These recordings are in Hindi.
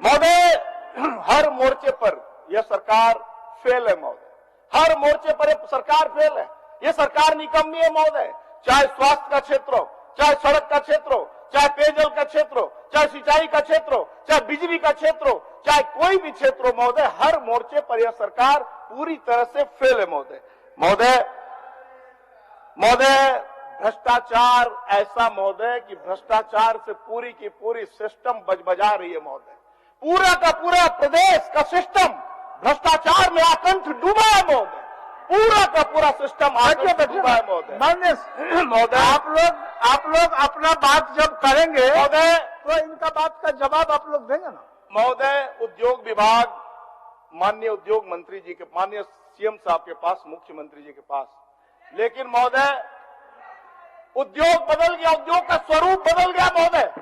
महोदय, हर मोर्चे पर यह सरकार फेल है महोदय। हर मोर्चे पर यह सरकार फेल है। यह सरकार निकम्मी है महोदय। चाहे स्वास्थ्य का क्षेत्र हो, चाहे सड़क का क्षेत्र हो, चाहे पेयजल का क्षेत्र हो, चाहे सिंचाई का क्षेत्र हो, चाहे बिजली का क्षेत्र हो, चाहे कोई भी क्षेत्र हो महोदय, हर मोर्चे पर यह सरकार पूरी तरह से फेल है महोदय। महोदय, भ्रष्टाचार ऐसा महोदय कि भ्रष्टाचार से पूरी की पूरी सिस्टम बजबजा रही है महोदय। पूरा का पूरा प्रदेश का सिस्टम भ्रष्टाचार में आकंठ डूबा है महोदय। पूरा का पूरा सिस्टम आकंठ डूबा है महोदय। महोदय, आप लोग अपना बात जब करेंगे महोदय, तो इनका बात का जवाब आप लोग देंगे ना। महोदय, उद्योग विभाग माननीय उद्योग मंत्री जी के, माननीय सीएम साहब के पास, मुख्यमंत्री जी के पास, लेकिन महोदय उद्योग बदल गया, उद्योग का स्वरूप बदल गया महोदय।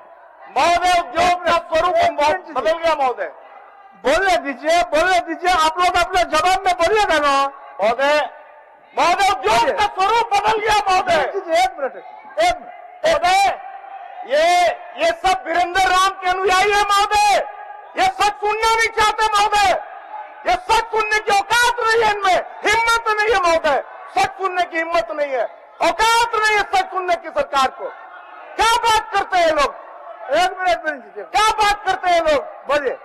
उद्योग का स्वरूप बदल गया महोदय। बोलने दीजिए, आप लोग अपने जवाब में बोलिएगा ना। महोदय, उद्योग का स्वरूप बदल गया महोदय। एक मिनट। महोदय, ये सब वीरेंद्र राम के अनुयायी है महोदय। ये सच सुनना नहीं चाहते महोदय। ये सच सुनने की औकात नहीं है इनमें, हिम्मत नहीं है महोदय। सच सुनने की हिम्मत नहीं है, औकात नहीं है सच सुनने की सरकार को। क्या बात करते हैं लोग? एक मिनट, क्या बात करते हैं लोग? बोलिए।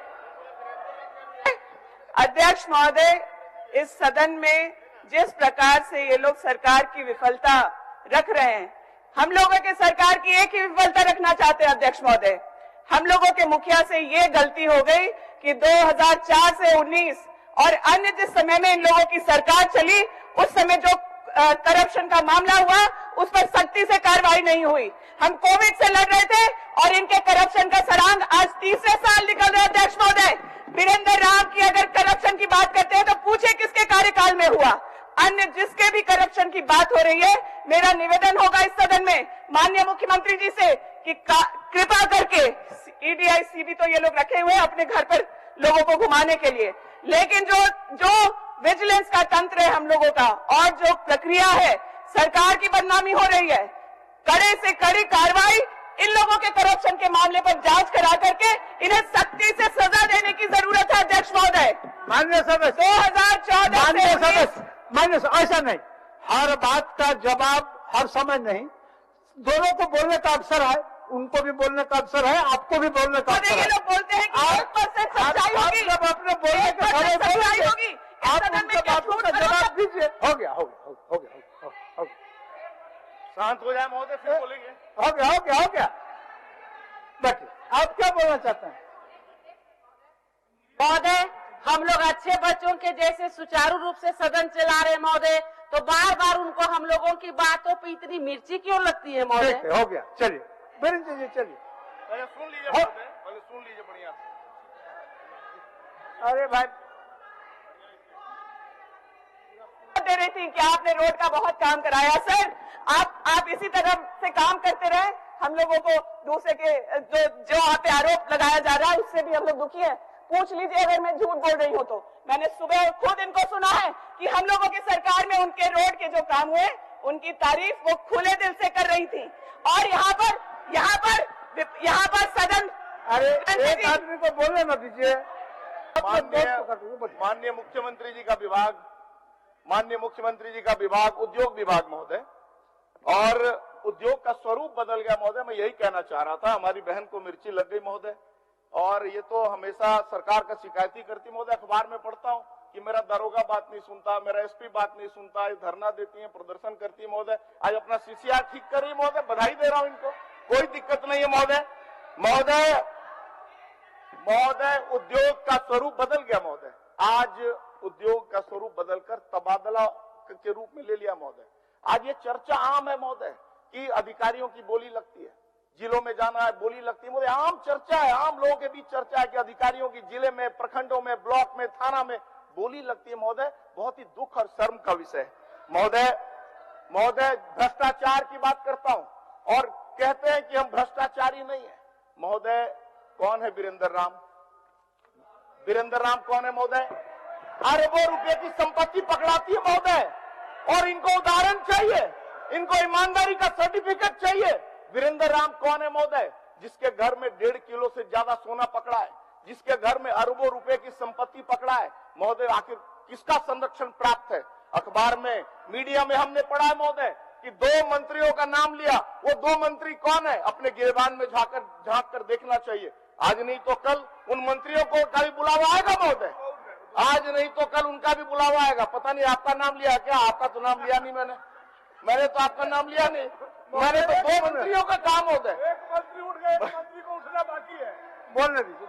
अध्यक्ष महोदय, इस सदन में जिस प्रकार से ये लोग सरकार की विफलता रख रहे हैं, हम लोगों के सरकार की एक ही विफलता रखना चाहते हैं अध्यक्ष महोदय। हम लोगों के मुखिया से ये गलती हो गई कि 2004 से 19 और अन्य जिस समय में इन लोगों की सरकार चली, उस समय जो करप्शन का मामला हुआ उस पर सख्ती से कार्रवाई नहीं हुई। हम कोविड से लड़ रहे थे और इनके करप्शन का सरांग आज तीसरे साल निकल रहे। अध्यक्ष महोदय, वीरेंद्र राम की अगर करप्शन की बात करते हैं तो पूछे किसके कार्यकाल में हुआ। अन्य जिसके भी करप्शन की बात हो रही है, मेरा निवेदन होगा इस सदन में माननीय मुख्यमंत्री जी से कि कृपा करके ईडीआई सीबी तो ये लोग रखे हुए हैं अपने घर पर लोगों को घुमाने के लिए, लेकिन जो विजिलेंस का तंत्र है हम लोगों का और जो प्रक्रिया है, सरकार की बदनामी हो रही है। कड़े से कड़ी कार्रवाई इन लोगों के करप्शन के मामले पर जांच करा करके इन्हें सख्ती से सजा देने की जरूरत है। अध्यक्ष महोदय, माननीय सदस्य, 2014 माननीय ऐसा नहीं, हर बात का जवाब हर समय नहीं। दोनों को बोलने का अवसर है, उनको भी बोलने का अवसर है, आपको भी बोलने का अवसर है। ये लोग बोलते हैं कि 1% सच्चाई होगी, जब अपने बोलने के खड़े बोलेंगे, आप उनके बातों का जवाब दीजिए। हो गया। शांत हो जाए महोदय, फिर बोलेंगे। हो गया। बैठिए, आप क्या बोलना चाहते हैं? महोदय, हम लोग अच्छे बच्चों के जैसे सुचारू रूप से सदन चला रहे हैं महोदय, तो बार बार उनको हम लोगों की बातों पे इतनी मिर्ची क्यों लगती है महोदय? हो गया, चलिए बीरेंद्र जी, चलिए। पहले सुन लीजिए महोदय, पहले सुन लीजिए बढ़िया। अरे भाई, दे रही थी कि आपने रोड का बहुत काम कराया। सर, आप इसी तरह से काम करते रहे। हम लोगों को दूसरे के जो आप पे आरोप लगाया जा रहा है उससे भी हम लोग दुखी है। पूछ लीजिए अगर मैं झूठ बोल रही हूँ तो। मैंने सुबह खुद इनको सुना है कि हम लोगों की सरकार में उनके रोड के जो काम हुए उनकी तारीफ वो खुले दिल से कर रही थी। और यहाँ पर सदन, अरे एक आदमी को बोलने मत दीजिए। माननीय मुख्यमंत्री जी का विभाग उद्योग विभाग महोदय, और उद्योग का स्वरूप बदल गया महोदय। मैं यही कहना चाह रहा था, हमारी बहन को मिर्ची लग गई महोदय, और ये तो हमेशा सरकार का शिकायती करती महोदय। अखबार में पढ़ता हूँ कि मेरा दरोगा बात नहीं सुनता, मेरा एसपी बात नहीं सुनता, ये धरना देती है, प्रदर्शन करती है महोदय। आज अपना सीसीआर ठीक कर रही महोदय, बधाई दे रहा हूँ इनको, कोई दिक्कत नहीं है महोदय। उद्योग का स्वरूप बदल गया महोदय। आज उद्योग का स्वरूप बदलकर तबादला के रूप में ले लिया महोदय। आज ये चर्चा आम है महोदय कि अधिकारियों की बोली लगती है, जिलों में जाना है बोली लगती है महोदय। आम चर्चा है, आम लोगों के बीच चर्चा है कि अधिकारियों की जिले में, प्रखंडों में, ब्लॉक में, थाना में बोली लगती है महोदय। बहुत ही दुख और शर्म का विषय है महोदय। भ्रष्टाचार की बात करता हूं और कहते हैं कि हम भ्रष्टाचारी नहीं है महोदय। कौन है वीरेंद्र राम? वीरेंद्र राम कौन है महोदय? अरबों रुपए की संपत्ति पकड़ाती है महोदय, और इनको उदाहरण चाहिए, इनको ईमानदारी का सर्टिफिकेट चाहिए। वीरेंद्र राम कौन है महोदय? जिसके घर में 1.5 किलो से ज्यादा सोना पकड़ा है, जिसके घर में अरबों रुपए की संपत्ति पकड़ा है महोदय, आखिर किसका संरक्षण प्राप्त है? अखबार में, मीडिया में हमने पढ़ा है महोदय कि 2 मंत्रियों का नाम लिया। वो 2 मंत्री कौन है? अपने गिरबान में झांक कर देखना चाहिए। आज नहीं तो कल उन मंत्रियों को का भी बुलावा आएगा महोदय, आज नहीं तो कल उनका भी बुलावा आएगा। पता नहीं आपका नाम लिया क्या? आपका तो नाम लिया नहीं मैंने तो आपका नाम लिया नहीं। मैंने तो 2 मंत्रियों का काम होता है। एक मंत्री उठ गए, एक मंत्री को उठना बाकी है। बोलने दीजिए।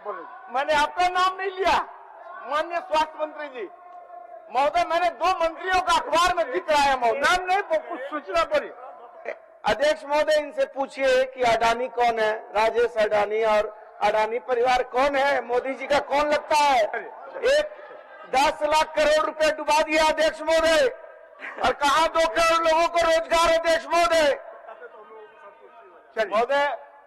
मैंने आपका नाम नहीं लिया माननीय स्वास्थ्य मंत्री जी। महोदय मैंने 2 मंत्रियों का अखबार में जिक्र आया महोदय। नाम नहीं, कुछ सूचना बोलिए। अध्यक्ष महोदय, इनसे पूछिए कि अडानी कौन है, राजेश अडानी, और अडानी परिवार कौन है? मोदी जी का कौन लगता है? एक 10 लाख करोड़ रुपए डुबा दिया अध्यक्ष महोदय, और कहा 2 करोड़ लोगों को रोजगार अध्यक्ष महोदय।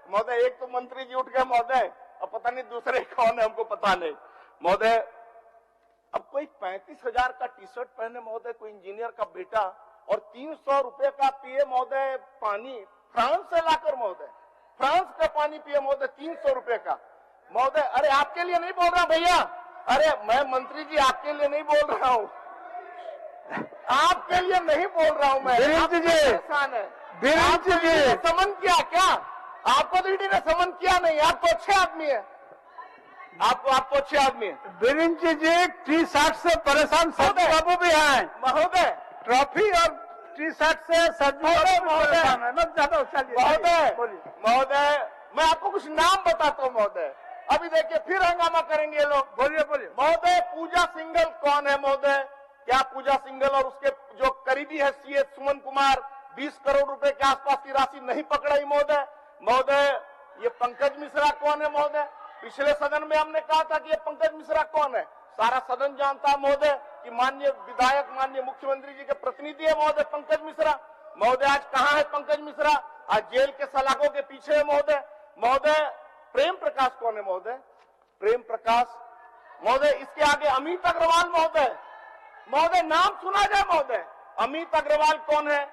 महोदय एक तो मंत्री जी उठ गए महोदय, और पता नहीं दूसरे कौन है, हमको पता नहीं महोदय। अब कोई 35,000 का टी शर्ट पहने महोदय, कोई इंजीनियर का बेटा, और 300 रुपए का पिए महोदय पानी फ्रांस से लाकर महोदय, फ्रांस का पानी पिए महोदय 300 रुपए का महोदय। अरे आपके लिए नहीं बोल रहा भैया, अरे मैं मंत्री जी आपके लिए नहीं बोल रहा हूँ, आपके लिए नहीं बोल रहा हूँ मैं। परेशान है समन किया क्या? आपको तो ईडी ने समन किया नहीं, आप तो अच्छे आदमी है, आप तो अच्छे आदमी है। वीरेंद्र जी टी शर्ट से परेशान सज्जू बाबू भी हैं महोदय, ट्रॉफी और टी शर्ट से सज्जू महोदय मैं आपको कुछ नाम बताता हूँ महोदय, अभी देखिए फिर हंगामा करेंगे ये लोग। बोलिए महोदय पूजा सिंघल कौन है महोदय? क्या पूजा सिंघल और उसके जो करीबी है सीएस सुमन कुमार 20 करोड़ रुपए के आसपास की राशि नहीं पकड़ाई महोदय? ये पंकज मिश्रा कौन है महोदय? पिछले सदन में हमने कहा था कि ये पंकज मिश्रा कौन है, सारा सदन जानता है महोदय कि माननीय विधायक, माननीय मुख्यमंत्री जी के प्रतिनिधि है महोदय पंकज मिश्रा। महोदय आज कहाँ है पंकज मिश्रा? आज जेल के सलाखों के पीछे है महोदय। प्रेम प्रकाश कौन है महोदय? प्रेम प्रकाश महोदय, इसके आगे अमित अग्रवाल महोदय नाम सुना जाए महोदय। अमित अग्रवाल कौन है?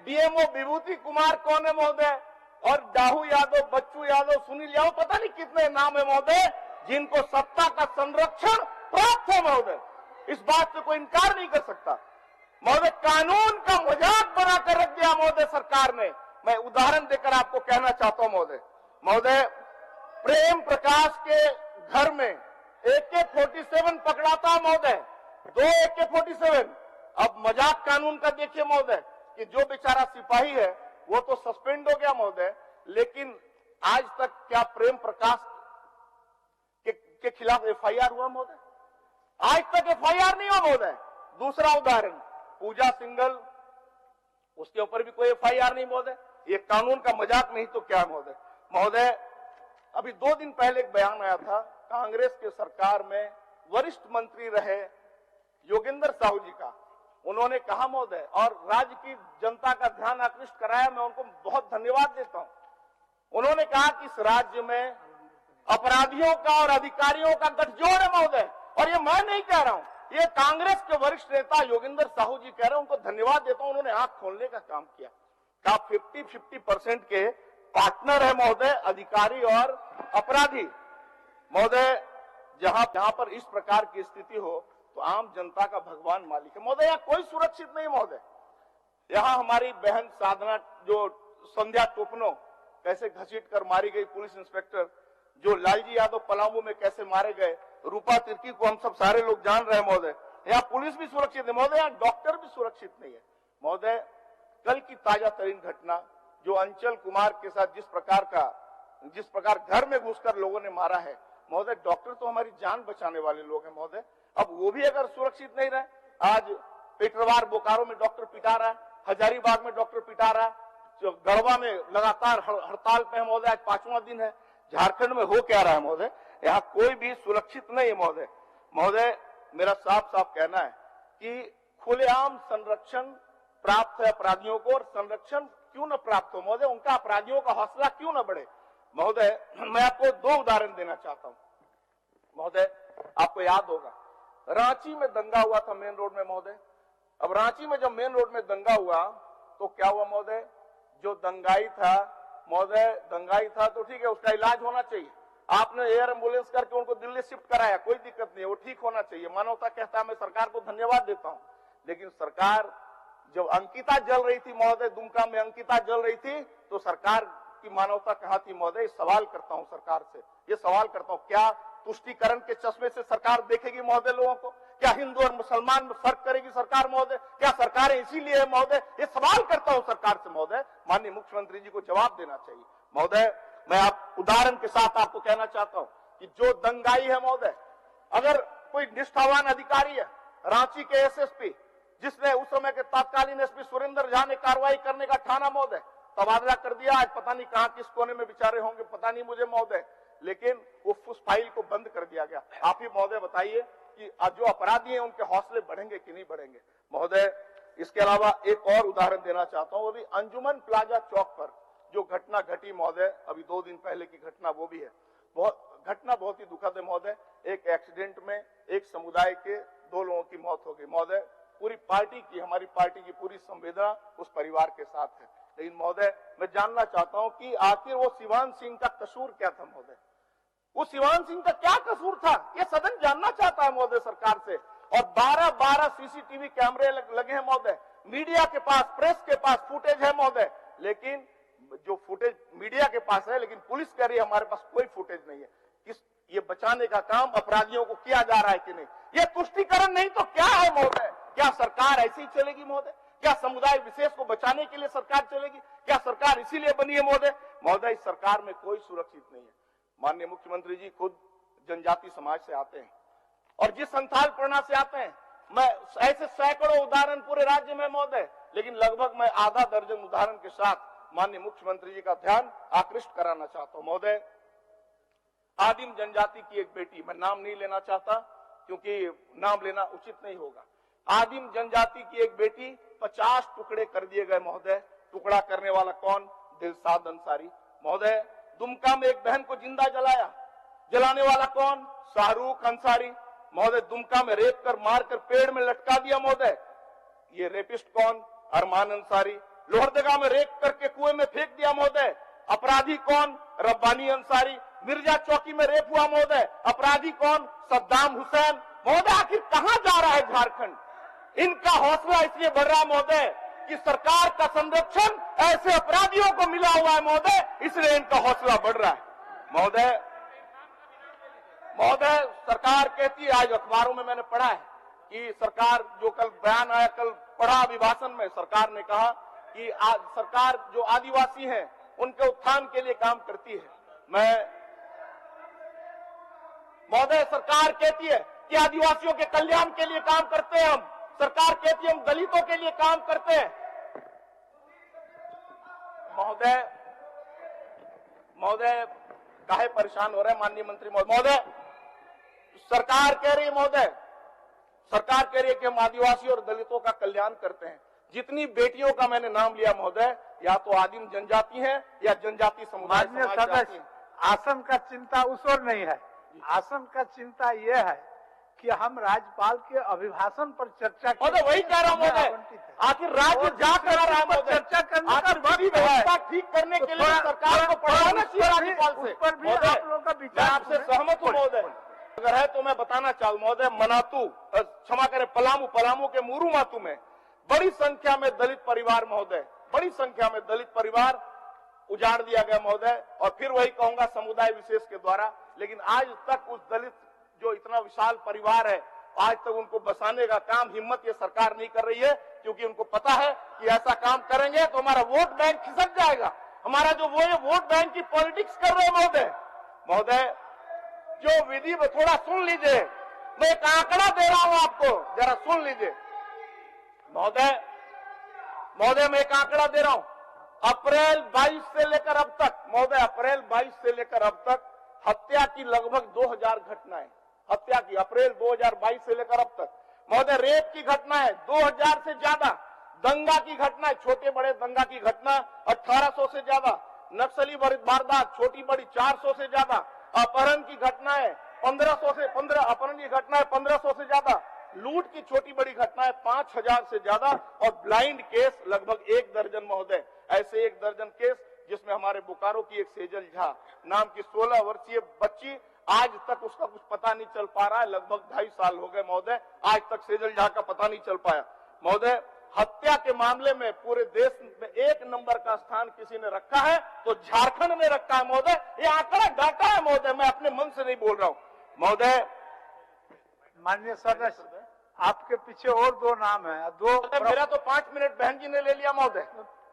डीएमओ विभूति कुमार कौन है महोदय? और डाहू यादव, बच्चू यादव, सुनील यादव, पता नहीं कितने नाम है महोदय जिनको सत्ता का संरक्षण प्राप्त है महोदय। इस बात से कोई इनकार नहीं कर सकता महोदय। कानून का मजाक बनाकर रख दिया महोदय सरकार ने। मैं उदाहरण देकर आपको कहना चाहता हूं महोदय, प्रेम प्रकाश के घर में AK-47 पकड़ा था महोदय, 2 AK-47। अब मजाक कानून का देखिए महोदय कि जो बेचारा सिपाही है वो तो सस्पेंड हो गया महोदय, लेकिन आज तक क्या प्रेम प्रकाश के खिलाफ FIR हुआ महोदय? आज तक FIR नहीं हुआ महोदय। दूसरा उदाहरण पूजा सिंघल, उसके ऊपर भी कोई FIR नहीं महोदय। ये कानून का मजाक नहीं तो क्या महोदय? अभी 2 दिन पहले एक बयान आया था, कांग्रेस के सरकार में वरिष्ठ मंत्री रहे योगेंद्र साहू जी का। उन्होंने कहा महोदय, और राज्य की जनता का ध्यान आकृष्ट कराया, मैं उनको बहुत धन्यवाद देता हूं। उन्होंने कहा कि इस राज्य में अपराधियों का और अधिकारियों का गठजोड़ है महोदय, और ये मैं नहीं कह रहा हूं, ये कांग्रेस के वरिष्ठ नेता योगेंद्र साहू जी कह रहे हैं। उनको धन्यवाद देता हूं, उन्होंने आंख खोलने का काम किया। कहा 50-50% के पार्टनर है महोदय अधिकारी और अपराधी महोदय। जहां पर इस प्रकार की स्थिति हो तो आम जनता का भगवान मालिक है महोदय। यहाँ कोई सुरक्षित नहीं महोदय। यहाँ हमारी बहन साधना जो संध्या टोपनो कैसे घसीट कर मारी गई, पुलिस इंस्पेक्टर जो लालजी यादव पलामू में कैसे मारे गए, रूपा तिर्की को हम सब सारे लोग जान रहे हैं महोदय। यहाँ पुलिस भी सुरक्षित है महोदय, यहाँ डॉक्टर भी सुरक्षित नहीं है महोदय। कल की ताजा तरीन घटना जो अंचल कुमार के साथ जिस प्रकार घर में घुसकर लोगों ने मारा है महोदय, डॉक्टर तो हमारी जान बचाने वाले लोग हैं महोदय, अब वो भी अगर सुरक्षित नहीं रहे। आज पेटरवार बोकारो में डॉक्टर पिटा रहा है, हजारीबाग में डॉक्टर पिटा रहा है, गढ़वा में लगातार हड़ताल पे है महोदय, आज 5वां दिन है। झारखंड में हो क्या रहा है महोदय? यहाँ कोई भी सुरक्षित नहीं है महोदय। मेरा साफ कहना है कि खुलेआम संरक्षण प्राप्त है अपराधियों को, और संरक्षण क्यों न प्राप्त हो महोदय, उनका अपराधियों का हौसला क्यों न बढ़े महोदय। मैं आपको 2 उदाहरण देना चाहता हूं महोदय। आपको याद होगा रांची में दंगा हुआ था मेन रोड में महोदय। अब रांची में जब मेन रोड में दंगा हुआ तो क्या हुआ महोदय, जो दंगाई था महोदय, दंगाई था तो ठीक है, उसका इलाज होना चाहिए, आपने एयर एम्बुलेंस करके उनको दिल्ली शिफ्ट कराया, कोई दिक्कत नहीं है, वो ठीक होना चाहिए, मानवता कहता है। मैं सरकार को धन्यवाद देता हूं। लेकिन सरकार जब अंकिता जल रही थी महोदय, दुमका में अंकिता जल रही थी, तो सरकार की मानवता कहां थी महोदय? सवाल करता हूं सरकार से, ये सवाल करता हूं, क्या तुष्टीकरण के चश्मे से सरकार देखेगी महोदय लोगों को? क्या हिंदू और मुसलमान में फर्क करेगी सरकार महोदय? क्या सरकार इसीलिए है महोदय? ये सवाल करता हूं सरकार से महोदय। माननीय मुख्यमंत्री जी को जवाब देना चाहिए महोदय। मैं आप उदाहरण के साथ आपको कहना चाहता हूं कि जो दंगाई है महोदय, अगर कोई निष्ठावान अधिकारी है, रांची के एसएसपी, जिसने उस समय के तत्कालीन एसपी सुरेंद्र झा ने कार्रवाई करने का ठाना महोदय, तबादला कर दिया। आज पता नहीं कहां किस कोने में बेचारे होंगे, पता नहीं मुझे महोदय, लेकिन उस फाइल को बंद कर दिया गया। आप ही महोदय बताइए कि जो अपराधी हैं उनके हौसले बढ़ेंगे कि नहीं बढ़ेंगे महोदय। इसके अलावा एक और उदाहरण देना चाहता हूं, वो भी अंजुमन प्लाजा चौक पर जो घटना घटी महोदय, अभी 2 दिन पहले की घटना वो भी है। घटना बहुत ही दुखद है महोदय। एक एक्सीडेंट में एक समुदाय के 2 लोगों की मौत हो गई महोदय। पूरी पार्टी की, हमारी पार्टी की पूरी संवेदना उस परिवार के साथ है। लेकिन महोदय मैं जानना चाहता हूं कि आखिर वो सिवान सिंह का कसूर क्या था महोदय? वो सिवान सिंह का क्या कसूर था? ये सदन जानना चाहता है महोदय सरकार से। और 12 सीसीटीवी कैमरे लगे हैं महोदय, मीडिया के पास, प्रेस के पास फुटेज है महोदय, लेकिन जो फुटेज मीडिया के पास है, लेकिन पुलिस कह रही है हमारे पास कोई फुटेज नहीं है। ये बचाने का काम अपराधियों को किया जा रहा है कि नहीं? ये तुष्टीकरण नहीं तो क्या है महोदय? क्या सरकार ऐसी ही चलेगी महोदय? क्या समुदाय विशेष को बचाने के लिए सरकार चलेगी? क्या सरकार इसीलिए बनी है महोदय? महोदय इस सरकार में कोई सुरक्षित नहीं है। माननीय मुख्यमंत्री जी खुद जनजाति समाज से आते हैं और जिस संथाल प्रणा से आते हैं, मैं ऐसे सैकड़ों उदाहरण पूरे राज्य में महोदय, लेकिन लगभग मैं आधा दर्जन उदाहरण के साथ माननीय मुख्यमंत्री जी का ध्यान आकृष्ट कराना चाहता हूं महोदय। आदिम जनजाति की एक बेटी, मैं नाम नहीं लेना चाहता क्योंकि नाम लेना उचित नहीं होगा। आदिम जनजाति की एक बेटी 50 टुकड़े कर दिए गए महोदय। टुकड़ा करने वाला कौन? दिलशाद अंसारी महोदय। दुमका में एक बहन को जिंदा जलाया, जलाने वाला कौन? शाहरुख अंसारी महोदय। दुमका में रेप कर, मार कर पेड़ में लटका दिया महोदय, ये रेपिस्ट कौन? अरमान अंसारी। लोहरदगा में रेप करके कुएं में फेंक दिया महोदय, अपराधी कौन? रब्बानी अंसारी। मिर्जा चौकी में रेप हुआ महोदय, अपराधी कौन? सद्दाम हुसैन महोदय। आखिर कहां जा रहा है झारखंड? इनका हौसला इसलिए बढ़ रहा है महोदय कि सरकार का संरक्षण ऐसे अपराधियों को मिला हुआ है महोदय, इसलिए इनका हौसला बढ़ रहा है महोदय। सरकार कहती है, आज अखबारों में मैंने पढ़ा है कि सरकार, जो कल बयान आया, कल पढ़ा अभिभाषण में, सरकार ने कहा कि सरकार जो आदिवासी हैं उनके उत्थान के लिए काम करती है। महोदय सरकार कहती है कि आदिवासियों के कल्याण के लिए काम करते हैं हम। सरकार कहती है हम दलितों के लिए काम करते हैं महोदय। काहे परेशान हो रहे हैं माननीय मंत्री महोदय? सरकार कह रही है महोदय, सरकार कह रही है कि हम आदिवासी और दलितों का कल्याण करते हैं। जितनी बेटियों का मैंने नाम लिया महोदय, या तो आदिम जनजाति है या जनजाति समुदाय। सदस्य, आसन का चिंता उस ओर नहीं है, आसन का चिंता यह है कि हम राज्यपाल के अभिभाषण पर चर्चा वही कह रहा हूं महोदय। आखिर राज्य जा कर रहा है महोदय, चर्चा करने का व्यवस्था ठीक करने के लिए सरकार को पढ़ाना चाहिए राज्यपाल से। पर भी आप लोगों का मैं विचार आपसे सहमत हूं महोदय। अगर है तो मैं बताना चाहूँ महोदय, मनातू, क्षमा करें, पलामू के मुरू मातू में बड़ी संख्या में दलित परिवार महोदय, बड़ी संख्या में दलित परिवार उजाड़ दिया गया महोदय। और फिर वही कहूंगा समुदाय विशेष के द्वारा। लेकिन आज तक उस दलित जो इतना विशाल परिवार है, आज तक उनको बसाने का काम हिम्मत ये सरकार नहीं कर रही है, क्योंकि उनको पता है कि ऐसा काम करेंगे तो हमारा वोट बैंक खिसक जाएगा। हमारा जो वो ये वोट बैंक की पॉलिटिक्स कर रहे हैं महोदय, जो विधि में थोड़ा सुन लीजिए, मैं एक आंकड़ा दे रहा हूं आपको, जरा सुन लीजिए महोदय। मैं एक आंकड़ा दे रहा हूं, अप्रैल 22 से लेकर अब तक महोदय, अप्रैल 22 से लेकर अब तक हत्या की लगभग 2000 घटनाएं, हत्या की अप्रैल 2022 से लेकर अब तक महोदय। रेप की घटनाएं 2000 से ज्यादा, दंगा की घटनाएं, छोटे बड़े दंगा की घटना 1800 से ज्यादा, नक्सली वारदात छोटी बड़ी 400 से ज्यादा, अपहरण की घटनाएं 1500 से ज्यादा, लूट की छोटी बड़ी घटनाएं 5000 से ज्यादा, और ब्लाइंड केस लगभग 1 दर्जन महोदय। ऐसे 1 दर्जन केस जिसमें हमारे बोकारो की एक सेजल झा नाम की 16 वर्षीय बच्ची, आज तक उसका कुछ पता नहीं चल पा रहा है। लगभग 2.5 साल हो गए महोदय, आज तक सेजल झा का पता नहीं चल पाया। महोदय, हत्या के मामले में पूरे देश में 1 नंबर का स्थान किसी ने रखा है तो झारखंड ने रखा है महोदय। ये आंकड़ा डाटा है महोदय, मैं अपने मन से नहीं बोल रहा हूं महोदय। माननीय सदस्य, आपके पीछे और 2 नाम है, 2 मेरा तो 5 मिनट बहन जी ने ले लिया महोदय,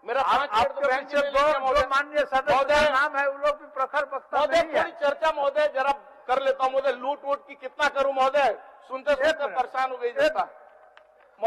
मेरा 5 मिनट तो आपके बहन जी पीछे ने ले लिया महोदय। माननीय सदस्य का नाम है, वो लोग भी प्रखर वक्ता महोदय नहीं है। थोड़ी चर्चा महोदय जरा कर लेता हूँ महोदय। लूट वूट की कितना करूं महोदय, सुनते सुनते परेशान हो गई जनता।